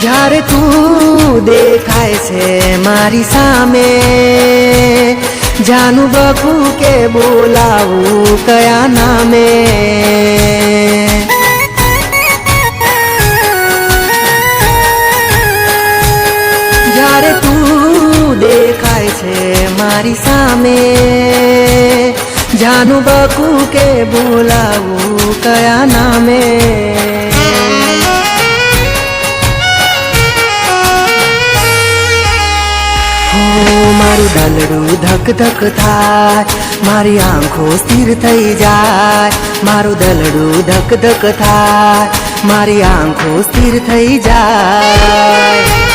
જ્યારે તું દેખાય છે મારી સામે, જાનું બકું કે બોલાવું કયા નામે. જ્યારે તું દેખાય છે મારી સામે, જાનું બકું કે બોલાવું કયા નામે. મારું દલડું ધક ધક થાય, મારી આંખો સ્થિર થઈ જાય. મારું દલડું ધક ધક થાય, મારી આંખો સ્થિર થઈ જાય.